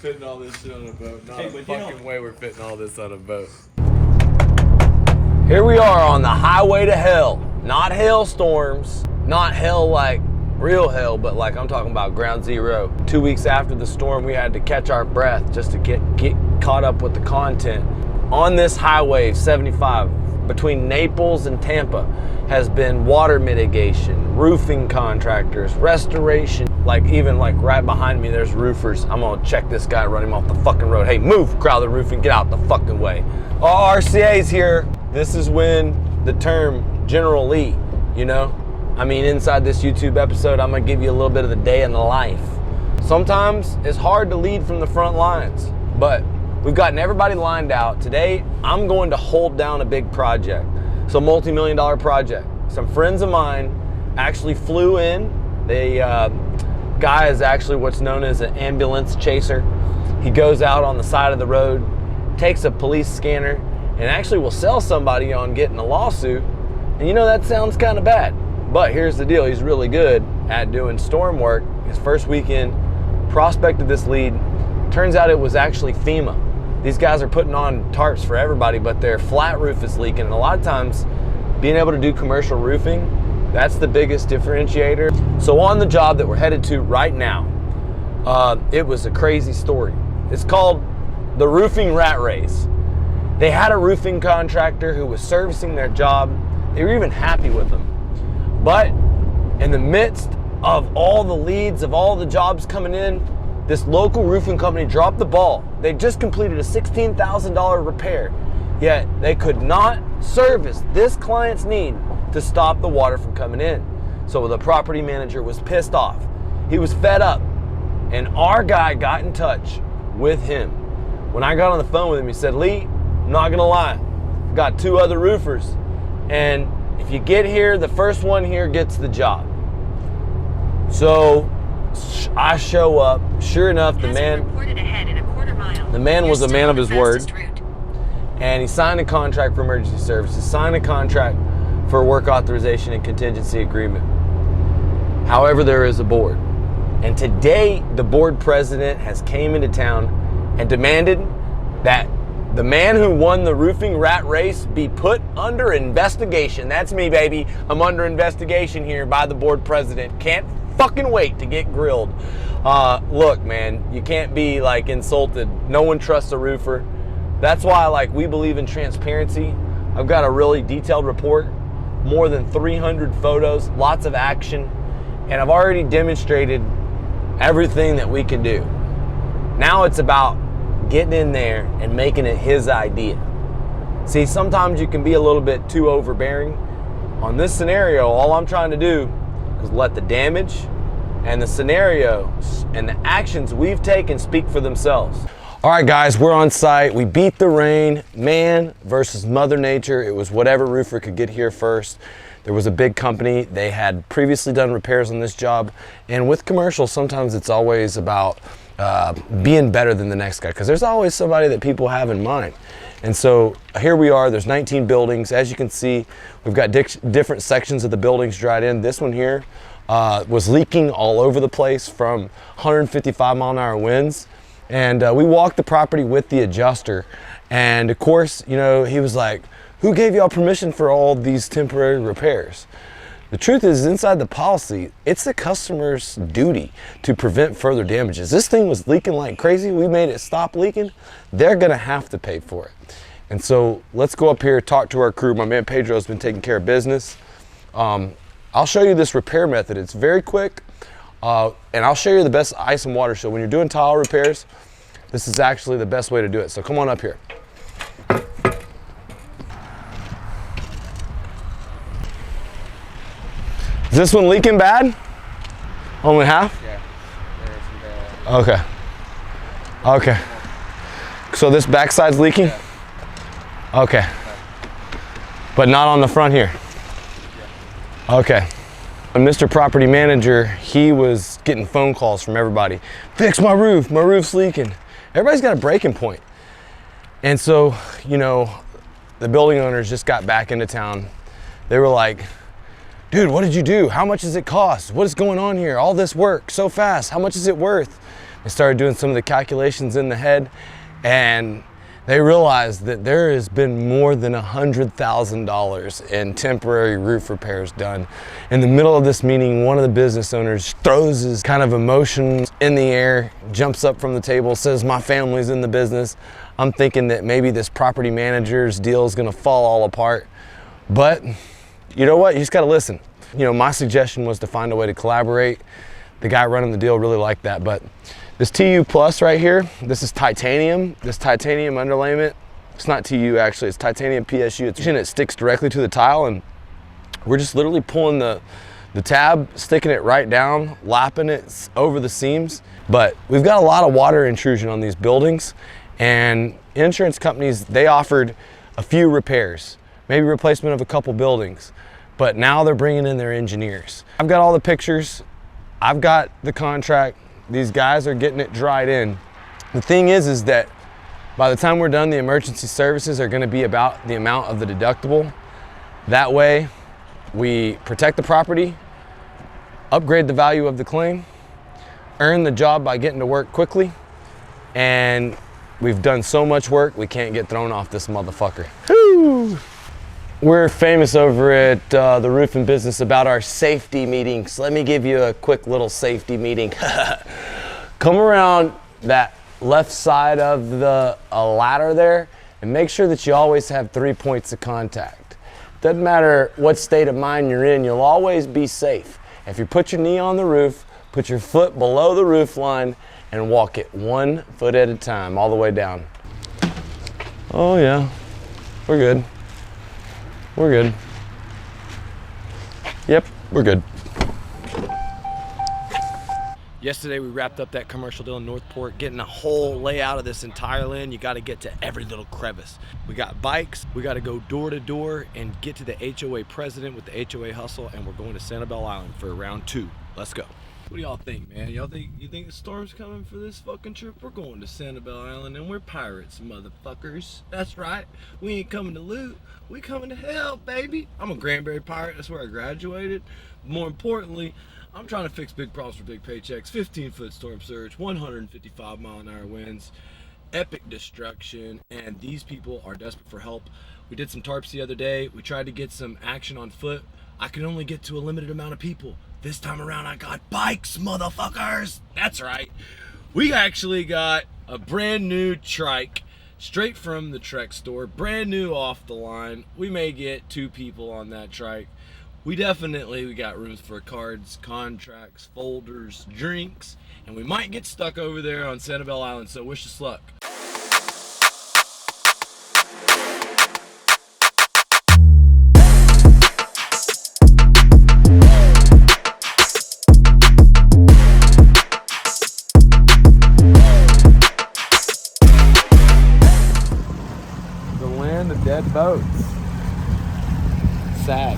fitting all this shit on a boat. Not a fucking way we're fitting all this on a boat. Here we are on the highway to hell. Not hailstorms, not hell like real hell, but like I'm talking about ground zero. 2 weeks after the storm, we had to catch our breath just to get caught up with the content. On this highway 75 between Naples and Tampa has been water mitigation, roofing contractors, restoration. Like even like right behind me, there's roofers. I'm gonna check this guy, run him off the fucking road. Hey, move, Crowther Roofing, get out the fucking way. All RCA's here. This is when the term General Lee, you know? I mean, inside this YouTube episode, I'm gonna give you a little bit of the day in the life. Sometimes it's hard to lead from the front lines, but we've gotten everybody lined out. Today, I'm going to hold down a big project. It's a multi-million-dollar project. Some friends of mine actually flew in. The guy is actually what's known as an ambulance chaser. He goes out on the side of the road, takes a police scanner, and actually will sell somebody on getting a lawsuit. And you know, that sounds kind of bad. But here's the deal, he's really good at doing storm work. His first weekend, prospected this lead. Turns out it was actually FEMA. These guys are putting on tarps for everybody, but their flat roof is leaking. And a lot of times, being able to do commercial roofing, that's the biggest differentiator. So on the job that we're headed to right now, it was a crazy story. It's called the roofing rat race. They had a roofing contractor who was servicing their job. They were even happy with them. But in the midst of all the leads, of all the jobs coming in, this local roofing company dropped the ball. They just completed a $16,000 repair, yet they could not service this client's need to stop the water from coming in. So the property manager was pissed off. He was fed up, and our guy got in touch with him. When I got on the phone with him, he said, Lee, I'm not gonna lie, I've got 2 other roofers, and if you get here, the first one here gets the job. So I show up. Sure enough, the man was a man of his word, and he signed a contract for emergency services, signed a contract for work authorization and contingency agreement. However, there is a board, and today the board president has came into town and demanded that the man who won the roofing rat race be put under investigation. That's me, baby. I'm under investigation here by the board president. Can't fucking wait to get grilled. Look, man, you can't be like insulted. No one trusts a roofer. That's why like we believe in transparency. I've got a really detailed report, more than 300 photos, lots of action, and I've already demonstrated everything that we can do. Now it's about getting in there and making it his idea. See, sometimes you can be a little bit too overbearing. On this scenario, all I'm trying to do is let the damage and the scenario and the actions we've taken speak for themselves. All right, guys, we're on site. We beat the rain. Man versus Mother Nature. It was whatever roofer could get here first. There was a big company. They had previously done repairs on this job. And with commercial, sometimes it's always about being better than the next guy, because there's always somebody that people have in mind. And so here we are, there's 19 buildings. As you can see, we've got different sections of the buildings dried in. This one here was leaking all over the place from 155-mile-an-hour winds. And we walked the property with the adjuster. And of course, you know, he was like, who gave y'all permission for all these temporary repairs? The truth is, inside the policy, it's the customer's duty to prevent further damages. This thing was leaking like crazy. We made it stop leaking. They're gonna have to pay for it. And so let's go up here, talk to our crew. My man Pedro has been taking care of business. I'll show you this repair method. It's very quick, and I'll show you the best ice and water. So when you're doing tile repairs, this is actually the best way to do it. So come on up here. Is this one leaking bad? Only half? Yeah. There is some bad. Okay. Okay. So this backside's leaking? Yeah. Okay. But not on the front here? Yeah. Okay. And Mr. Property Manager, he was getting phone calls from everybody. Fix my roof's leaking. Everybody's got a breaking point. And so, you know, the building owners just got back into town. They were like, dude, what did you do? How much does it cost? What is going on here? All this work so fast. How much is it worth? They started doing some of the calculations in the head, and they realized that there has been more than $100,000 in temporary roof repairs done. In the middle of this meeting, one of the business owners throws his kind of emotions in the air, jumps up from the table, says, "My family's in the business." I'm thinking that maybe this property manager's deal is gonna fall all apart. But you know what? You just gotta listen. You know, my suggestion was to find a way to collaborate. The guy running the deal really liked that, but this TU Plus right here, this is titanium. This titanium underlayment, it's not TU actually, it's titanium PSU. It sticks directly to the tile, and we're just literally pulling the tab, sticking it right down, lapping it over the seams. But we've got a lot of water intrusion on these buildings, and insurance companies, they offered a few repairs, maybe replacement of a couple buildings, but now they're bringing in their engineers. I've got all the pictures, I've got the contract. These guys are getting it dried in. The thing is that by the time we're done, the emergency services are gonna be about the amount of the deductible. That way, we protect the property, upgrade the value of the claim, earn the job by getting to work quickly, and we've done so much work, we can't get thrown off this motherfucker. Woo! We're famous over at the roofing business about our safety meetings. Let me give you a quick little safety meeting. Come around that left side of the ladder there and make sure that you always have 3 points of contact. Doesn't matter what state of mind you're in, you'll always be safe. If you put your knee on the roof, put your foot below the roof line and walk it 1 foot at a time, all the way down. Oh yeah, we're good. We're good. Yep, we're good. Yesterday we wrapped up that commercial deal in Northport, getting a whole layout of this entire land. You got to get to every little crevice. We got bikes, we got to go door to door and get to the HOA president with the HOA hustle, and we're going to Sanibel Island for round 2. Let's go. What do y'all think, man? You think the storm's coming for this fucking trip? We're going to Sanibel Island and we're pirates, motherfuckers. That's right. We ain't coming to loot. We coming to hell, baby. I'm a Granbury pirate. That's where I graduated. More importantly, I'm trying to fix big problems for big paychecks. 15-foot storm surge, 155-mile-an-hour winds, epic destruction, and these people are desperate for help. We did some tarps the other day. We tried to get some action on foot. I could only get to a limited amount of people. This time around, I got bikes, motherfuckers. That's right. We actually got a brand new trike straight from the Trek store, brand new off the line. We may get 2 people on that trike. We got rooms for cards, contracts, folders, drinks, and we might get stuck over there on Sanibel Island, so wish us luck. Dead boats. Sad.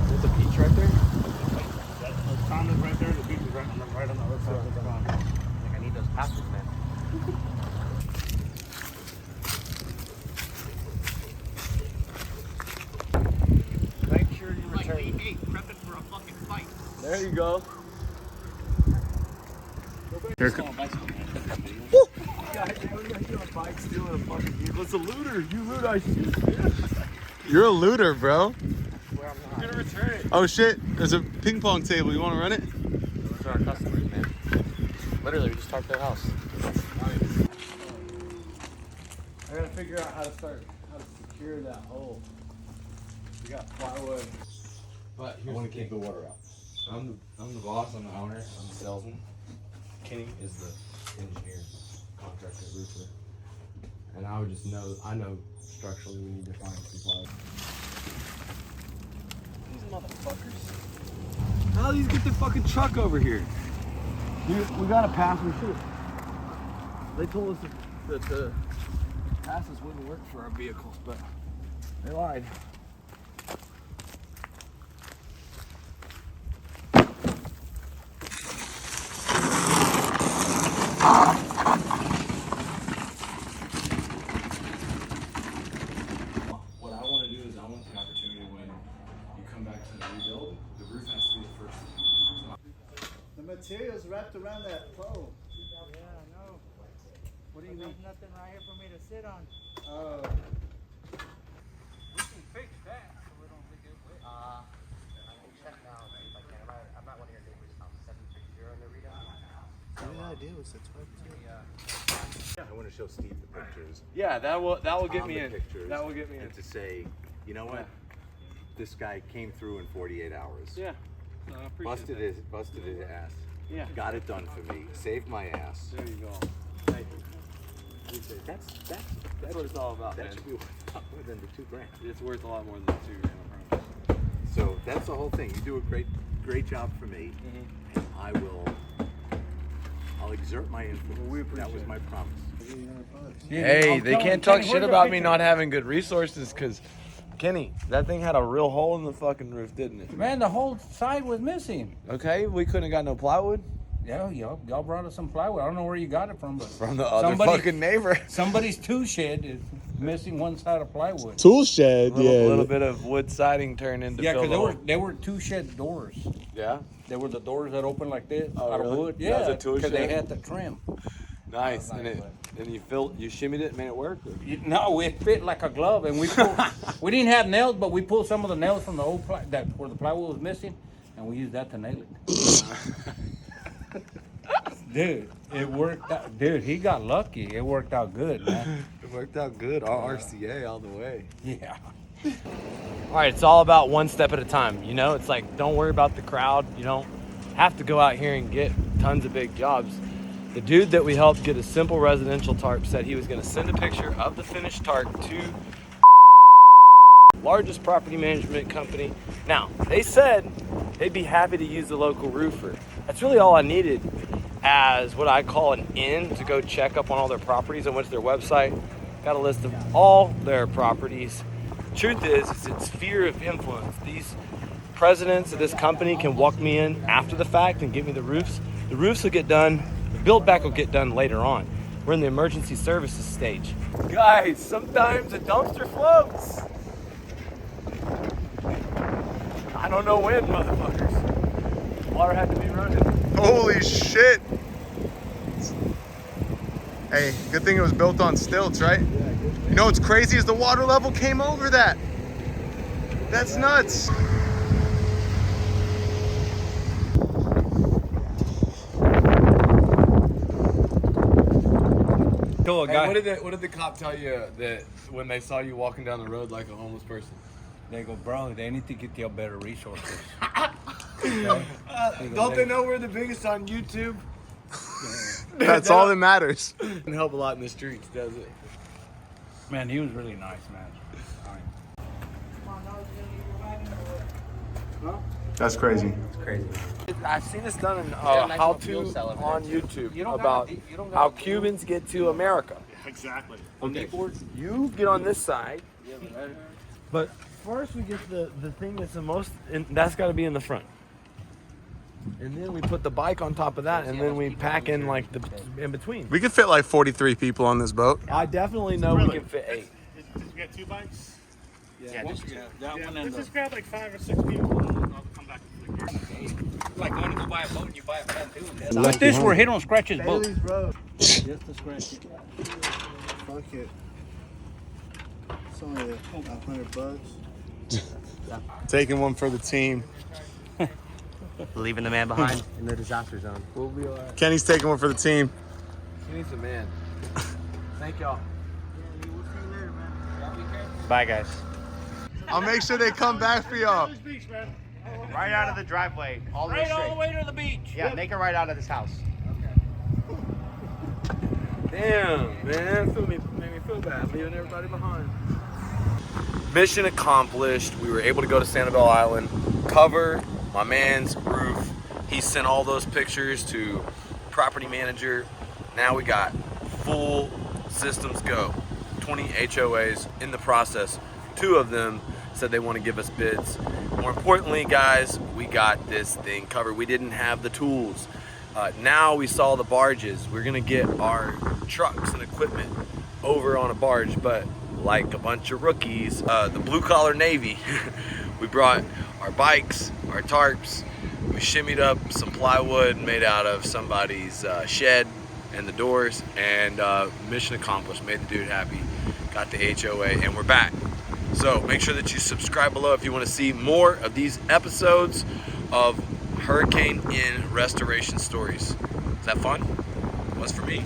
There's a beach right there? The pond is right there, the beach is right on the other side of the pond. I need those passes, man. Make sure you return. Like leehaight, prepping for a fucking fight. There you go. What's a looter? You loot, I shoot. You're a looter, bro. I'm gonna return it. Oh shit, there's a ping pong table. You want to run it? Those are our customers, man. Literally, we just tarped their house. I gotta figure out how to secure that hole. We got plywood. But I want to keep the water out. I'm the boss, I'm the owner, I'm the salesman. Kenny is the engineer, contractor, roofer. And I would just I know structurally we need to find some plywood. These motherfuckers. How do these get their fucking truck over here? Dude, we got a pass, we should. They told us that the passes wouldn't work for our vehicles, but they lied. What I want to do is I want the opportunity when you come back to the rebuild, the material's wrapped around that pole. Yeah, I know. What do you mean? There's nothing right here for me to sit on. Oh. We can fix that so we don't get wet. I can check now if I can. I'm not one of your neighbors' house. 760 on the readout. Good idea was that's right. I want to show Steve the pictures. Yeah, that will get on me the in. Pictures, That will get me in. and to say, you know what? This guy came through in 48 hours. Yeah. No, I appreciate Busted his ass. Yeah. Got it done for me. Saved my ass. There you go. Thank you. That's what it's all about, That man. should be worth a lot more than the $2 grand. It's worth a lot more than the $2 grand, I promise. So that's the whole thing. You do a great job for me, and I'll exert my influence. That was my promise. Hey, they can't talk shit about me not having good resources because, Kenny, that thing had a real hole in the fucking roof, didn't it? Man, the whole side was missing. Okay, we couldn't have got no plywood Yeah, y'all brought us some plywood. I don't know where you got it from, but from the other fucking neighbor. Somebody's tool shed is missing one side of plywood. Tool shed, A little bit of wood siding turned into Yeah, fill because the hole. they were tool shed doors. Yeah, They were the doors that open like this Oh, out really? of wood. That Yeah, was a tool because they shed? had the trim. nice. And you shimmied it, and made it work. Or? No, it fit like a glove, and we pulled, we didn't have nails, but we pulled some of the nails from the old where the plywood was missing, and we used that to nail it. Dude, it worked out. Dude, he got lucky. It worked out good, man. It worked out good. RCA all the way. Yeah. All right, it's all about one step at a time. You know, it's like, don't worry about the crowd. You don't have to go out here and get tons of big jobs. The dude that we helped get a simple residential tarp said he was gonna send a picture of the finished tarp to largest property management company. Now, they said they'd be happy to use the local roofer. That's really all I needed as what I call an in to go check up on all their properties. I went to their website, got a list of all their properties. Truth is it's sphere of influence. These presidents of this company can walk me in after the fact and give me the roofs. The roofs will get done, the build back will get done later on. We're in the emergency services stage. Guys, sometimes a dumpster floats. I don't know when, motherfuckers. Water had to be running. Holy shit. Hey, good thing it was built on stilts, right? You know what's crazy is the water level came over that. That's nuts. So a Hey, guy, what did the cop tell you that when they saw you walking down the road like a homeless person? they go, bro, they need to get you better resources. Don't they know we're the biggest on YouTube? That's all that matters. Doesn't help a lot in the streets, does it? Man, he was really nice, man. That's crazy. I've seen this done in Yeah, nice how little fuel to cell over there, on too. YouTube You don't about gotta- you don't how gotta- Cubans get to America. Exactly. Okay, you get on this side, but first we get the thing that's the most, and that's got to be in the front. And then we put the bike on top of that, and then we pack in like the in between. We could fit like 43 people on this boat. I definitely know we can fit 8. Did you get 2 bikes? Yeah, that one and Let's just grab like 5 or 6 people and I'll come back to the gear. like going to go buy a boat and you buy a plan too. But this where he don't scratch his boat. Bailey's Road. Just to scratch it. Fuck it. It's only $100. Taking one for the team. Leaving the man behind in the disaster zone. We'll be alright. Kenny's taking one for the team. He needs a man. Thank y'all. Bye, guys. I'll make sure they come back for y'all. Beach, man. Right out of the driveway, all the way Right all straight. the way to the beach. Yeah, make it right out of this house. Damn, man, made me feel bad, leaving everybody behind. Mission accomplished. We were able to go to Sanibel Island, cover my man's roof. He sent all those pictures to property manager. Now we got full systems go. 20 HOAs in the process. 2 of them said they want to give us bids. More importantly, guys, we got this thing covered. We didn't have the tools. Now we saw the barges. We're gonna get our trucks and equipment over on a barge, but like a bunch of rookies, the blue collar Navy, we brought our bikes, our tarps, we shimmied up some plywood made out of somebody's shed and the doors, and mission accomplished. Made the dude happy. Got the HOA, and we're back. So make sure that you subscribe below if you want to see more of these episodes of Hurricane Inn restoration stories. Is that fun? Was for me.